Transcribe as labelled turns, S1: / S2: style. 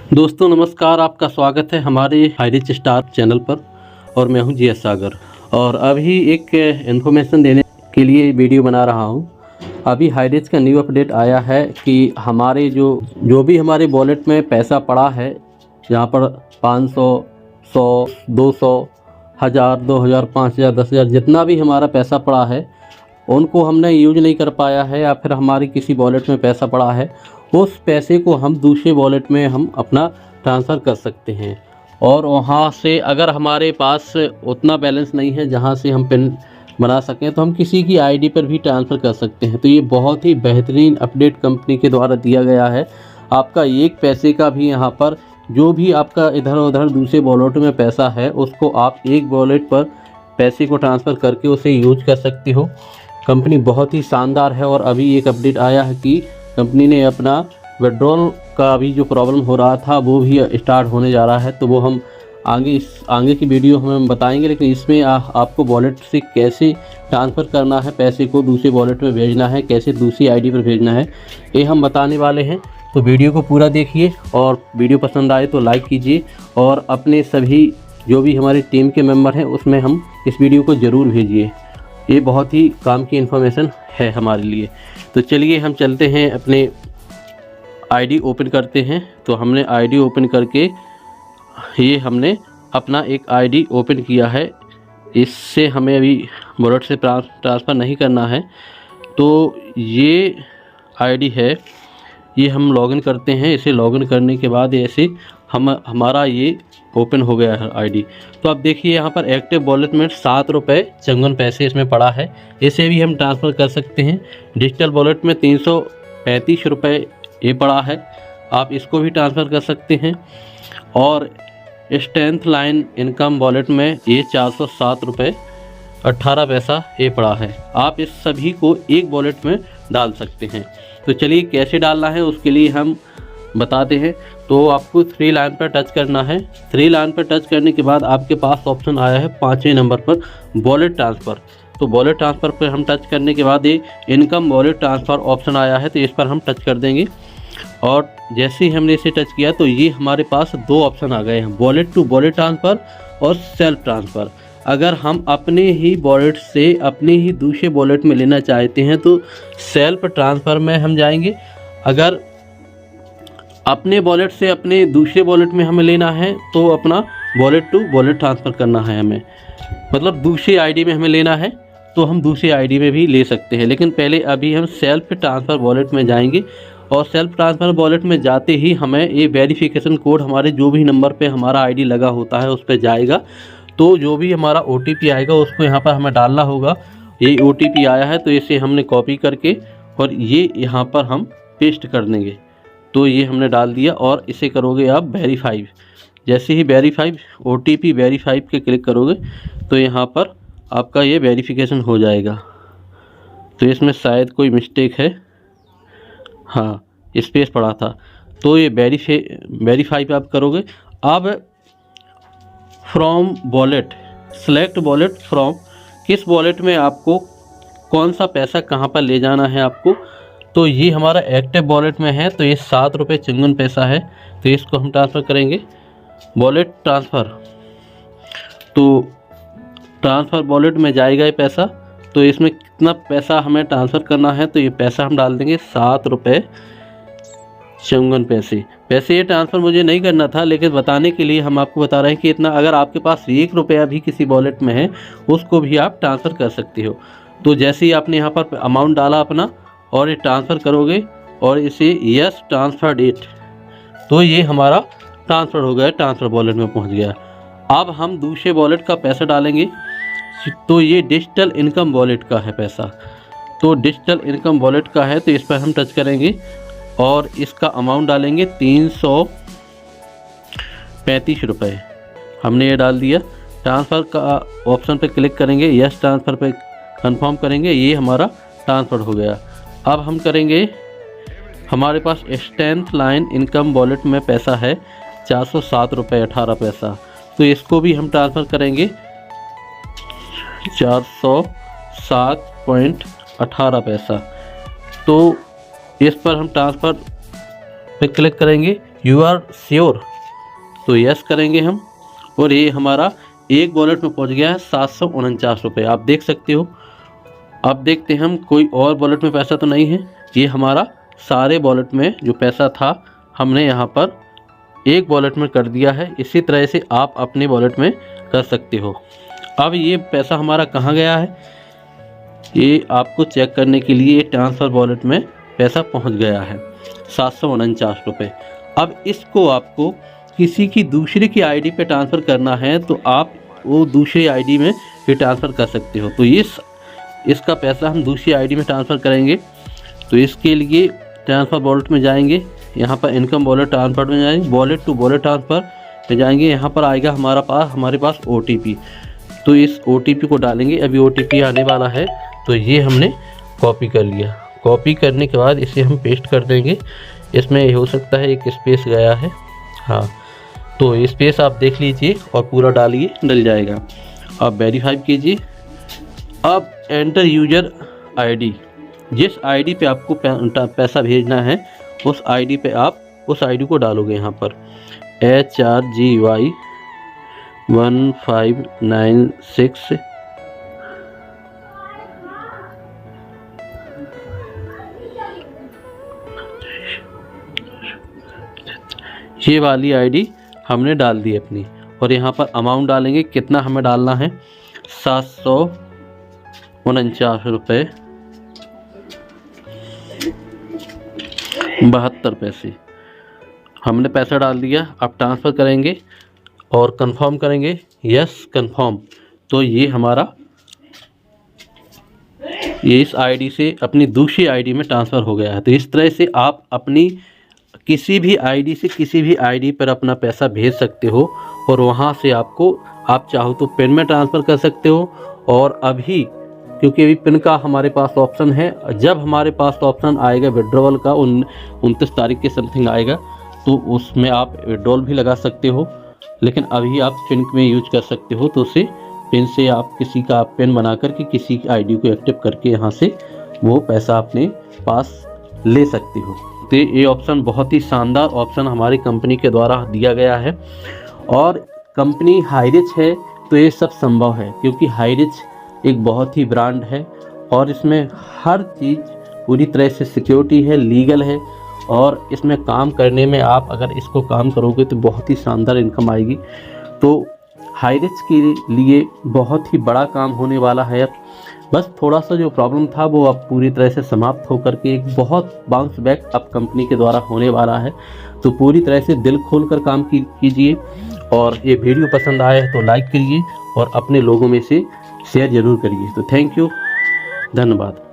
S1: दोस्तों नमस्कार, आपका स्वागत है हमारे हाईरिच स्टार चैनल पर और मैं हूं जीएस सागर। और अभी एक इन्फॉर्मेशन देने के लिए वीडियो बना रहा हूं। अभी हाईरिच का न्यू अपडेट आया है कि हमारे जो भी हमारे वॉलेट में पैसा पड़ा है, जहां पर 500, 100, 200, 1000, 2000, 5000, 10,000 जितना भी हमारा पैसा पड़ा है, उनको हमने यूज नहीं कर पाया है या फिर हमारी किसी वॉलेट में पैसा पड़ा है, उस पैसे को हम दूसरे वॉलेट में हम अपना ट्रांसफ़र कर सकते हैं। और वहाँ से अगर हमारे पास उतना बैलेंस नहीं है जहाँ से हम पिन बना सकें, तो हम किसी की आईडी पर भी ट्रांसफ़र कर सकते हैं। तो ये बहुत ही बेहतरीन अपडेट कंपनी के द्वारा दिया गया है। आपका एक पैसे का भी यहाँ पर जो भी आपका इधर उधर दूसरे वॉलेट में पैसा है, उसको आप एक वॉलेट पर पैसे को ट्रांसफ़र करके उसे यूज कर सकते हो। कंपनी बहुत ही शानदार है। और अभी एक अपडेट आया है कि कंपनी ने अपना विड्रॉल का भी जो प्रॉब्लम हो रहा था वो भी स्टार्ट होने जा रहा है। तो वो हम आगे की वीडियो हम बताएंगे, लेकिन इसमें आपको वॉलेट से कैसे ट्रांसफ़र करना है, पैसे को दूसरे वॉलेट में भेजना है, कैसे दूसरी आईडी पर भेजना है, ये हम बताने वाले हैं। तो वीडियो को पूरा देखिए और वीडियो पसंद आए तो लाइक कीजिए और अपने सभी जो भी हमारी टीम के मेंबर हैं उसमें हम इस वीडियो को ज़रूर भेजिए। ये बहुत ही काम की इन्फॉर्मेशन है हमारे लिए। तो चलिए हम चलते हैं, अपने आईडी ओपन करते हैं। तो हमने आईडी ओपन करके ये हमने अपना एक आईडी ओपन किया है। इससे हमें अभी वॉलेट से ट्रांसफ़र नहीं करना है। तो ये आईडी है, ये हम लॉगिन करते हैं। इसे लॉगिन करने के बाद ऐसे हमारा ये ओपन हो गया है आईडी। तो आप देखिए यहाँ पर एक्टिव वॉलेट में 7 रुपये 54 पैसे इसमें पड़ा है। इसे भी हम ट्रांसफ़र कर सकते हैं। डिजिटल वॉलेट में 335 रुपये ये पड़ा है, आप इसको भी ट्रांसफ़र कर सकते हैं। और स्ट्रेंथ लाइन इनकम वॉलेट में ये 407 रुपये 18 पैसा ये पड़ा है। आप इस सभी को एक वॉलेट में डाल सकते हैं। तो चलिए कैसे डालना है उसके लिए हम बताते हैं। तो आपको 3 लाइन पर टच करना है। 3 लाइन पर टच करने के बाद आपके पास ऑप्शन आया है 5वें नंबर पर वॉलेट ट्रांसफ़र। तो वॉलेट ट्रांसफ़र पर हम टच करने के बाद ये इनकम वॉलेट ट्रांसफ़र ऑप्शन आया है, तो इस पर हम टच कर देंगे। और जैसे ही हमने इसे टच किया तो ये हमारे पास 2 ऑप्शन आ गए हैं, वॉलेट टू वॉलेट ट्रांसफ़र और सेल्फ ट्रांसफ़र। अगर हम अपने ही वॉलेट से अपने ही दूसरे वॉलेट में लेना चाहते हैं तो सेल्फ ट्रांसफ़र में हम जाएंगे। अगर अपने वॉलेट से अपने दूसरे वॉलेट में हमें लेना है तो अपना वॉलेट टू वॉलेट ट्रांसफ़र करना है हमें, मतलब दूसरी आईडी में हमें लेना है तो हम दूसरी आईडी में भी ले सकते हैं। लेकिन पहले अभी हम सेल्फ ट्रांसफ़र वॉलेट में जाएंगे। और सेल्फ ट्रांसफ़र वॉलेट में जाते ही हमें ये वेरिफिकेशन कोड हमारे जो भी नंबर पे हमारा आईडी लगा होता है उस पर जाएगा। तो जो भी हमारा OTP आएगा उसको यहाँ पर हमें डालना होगा। ये OTP आया है तो इसे हमने कॉपी करके और ये यहाँ पर हम पेस्ट कर देंगे। तो ये हमने डाल दिया और इसे करोगे आप वेरीफाई। जैसे ही वेरीफाई OTP वेरीफाई पे क्लिक करोगे तो यहाँ पर आपका ये वेरिफिकेशन हो जाएगा। तो इसमें शायद कोई मिस्टेक है, हाँ स्पेस पड़ा था। तो ये वेरीफाई पे आप करोगे। अब from wallet select wallet from, किस वॉलेट में आपको कौन सा पैसा कहाँ पर ले जाना है आपको। तो ये हमारा एक्टिव वॉलेट में है, तो ये 7 रुपये 54 पैसा है। तो इसको हम ट्रांसफ़र करेंगे वॉलेट ट्रांसफ़र। तो ट्रांसफ़र वॉलेट में जाएगा ये पैसा। तो इसमें कितना पैसा हमें ट्रांसफ़र करना है, तो ये पैसा हम डाल देंगे 7 रुपये 54 पैसे। वैसे ये ट्रांसफ़र मुझे नहीं करना था, लेकिन बताने के लिए हम आपको बता रहे हैं कि इतना अगर आपके पास 1 रुपया भी किसी वॉलेट में है उसको भी आप ट्रांसफ़र कर सकते हो। तो जैसे ही आपने यहाँ पर अमाउंट डाला अपना और ये ट्रांसफ़र करोगे और इसे यस ट्रांसफ़र डेट, तो ये हमारा ट्रांसफ़र हो गया, ट्रांसफ़र वॉलेट में पहुँच गया। अब हम दूसरे वॉलेट का पैसा डालेंगे। तो ये डिजिटल इनकम वॉलेट का है पैसा। तो डिजिटल इनकम वॉलेट का है, तो इस पर हम टच करेंगे और इसका अमाउंट डालेंगे 335 रुपये। हमने ये डाल दिया। ट्रांसफ़र का ऑप्शन पर क्लिक करेंगे, यस ट्रांसफ़र पे कंफर्म करेंगे, ये हमारा ट्रांसफ़र हो गया। अब हम करेंगे, हमारे पास स्ट्रेंथ लाइन इनकम वॉलेट में पैसा है 407 रुपये 18 पैसा। तो इसको भी हम ट्रांसफ़र करेंगे 407.18 पैसा। तो इस पर हम ट्रांसफ़र पे क्लिक करेंगे, यू आर श्योर, तो यस करेंगे हम। और ये हमारा एक वॉलेट में पहुंच गया है 749 रुपये, आप देख सकते हो। अब देखते हैं हम कोई और वॉलेट में पैसा तो नहीं है। ये हमारा सारे वॉलेट में जो पैसा था हमने यहाँ पर एक वॉलेट में कर दिया है। इसी तरह से आप अपने वॉलेट में कर सकते हो। अब ये पैसा हमारा कहाँ गया है, ये आपको चेक करने के लिए ट्रांसफ़र वॉलेट में पैसा पहुँच गया है 749 रुपये। अब इसको आपको किसी की दूसरे की आईडी पे ट्रांसफ़र करना है तो आप वो दूसरी आईडी में भी ट्रांसफ़र कर सकते हो। तो इसका पैसा हम दूसरी आईडी में ट्रांसफ़र करेंगे। तो इसके लिए ट्रांसफ़र वॉलेट में जाएंगे, यहाँ पर इनकम वॉलेट ट्रांसफ़र में जाएंगे, वॉलेट टू वॉलेट ट्रांसफ़र में जाएंगे। यहाँ पर आएगा हमारे पास OTP। तो इस OTP को डालेंगे। अभी OTP आने वाला है, तो ये हमने कॉपी कर लिया। कॉपी करने के बाद इसे हम पेस्ट कर देंगे। इसमें हो सकता है एक स्पेस गया है, हाँ, तो स्पेस आप देख लीजिए और पूरा डालिए, डल जाएगा। अब वेरीफाई कीजिए। अब एंटर यूजर आईडी, जिस आईडी पे आपको पैसा भेजना है उस आईडी पे आप उस आईडी को डालोगे। यहाँ पर HRGY 1596 ये वाली आईडी हमने डाल दी अपनी। और यहाँ पर अमाउंट डालेंगे, कितना हमें डालना है 749 रुपये 72 पैसे हमने पैसा डाल दिया। अब ट्रांसफ़र करेंगे और कंफर्म करेंगे, यस कंफर्म। तो ये हमारा इस आईडी से अपनी दूसरी आईडी में ट्रांसफ़र हो गया है। तो इस तरह से आप अपनी किसी भी आईडी से किसी भी आईडी पर अपना पैसा भेज सकते हो। और वहाँ से आप चाहो तो पिन में ट्रांसफ़र कर सकते हो। और अभी क्योंकि अभी पिन का हमारे पास ऑप्शन है, जब हमारे पास ऑप्शन आएगा विड्रॉवल का 29 तारीख के समथिंग आएगा, तो उसमें आप विड्रॉल भी लगा सकते हो। लेकिन अभी आप पिन में यूज कर सकते हो। तो उसे पिन से आप किसी का पिन बना करके किसी की आईडी को एक्टिव करके यहाँ से वो पैसा अपने पास ले सकते हो। तो ये ऑप्शन बहुत ही शानदार ऑप्शन हमारी कंपनी के द्वारा दिया गया है। और कंपनी हाईरिच है तो ये सब संभव है, क्योंकि हाईरिच एक बहुत ही ब्रांड है और इसमें हर चीज़ पूरी तरह से सिक्योरिटी है, लीगल है। और इसमें काम करने में आप अगर इसको काम करोगे तो बहुत ही शानदार इनकम आएगी। तो हाईरिच के लिए बहुत ही बड़ा काम होने वाला है। बस थोड़ा सा जो प्रॉब्लम था वो अब पूरी तरह से समाप्त होकर के एक बहुत बाउंस बैक अब कंपनी के द्वारा होने वाला है। तो पूरी तरह से दिल खोलकर काम कीजिए। और ये वीडियो पसंद आए तो लाइक करिए और अपने लोगों में से शेयर ज़रूर करिए। तो थैंक यू, धन्यवाद।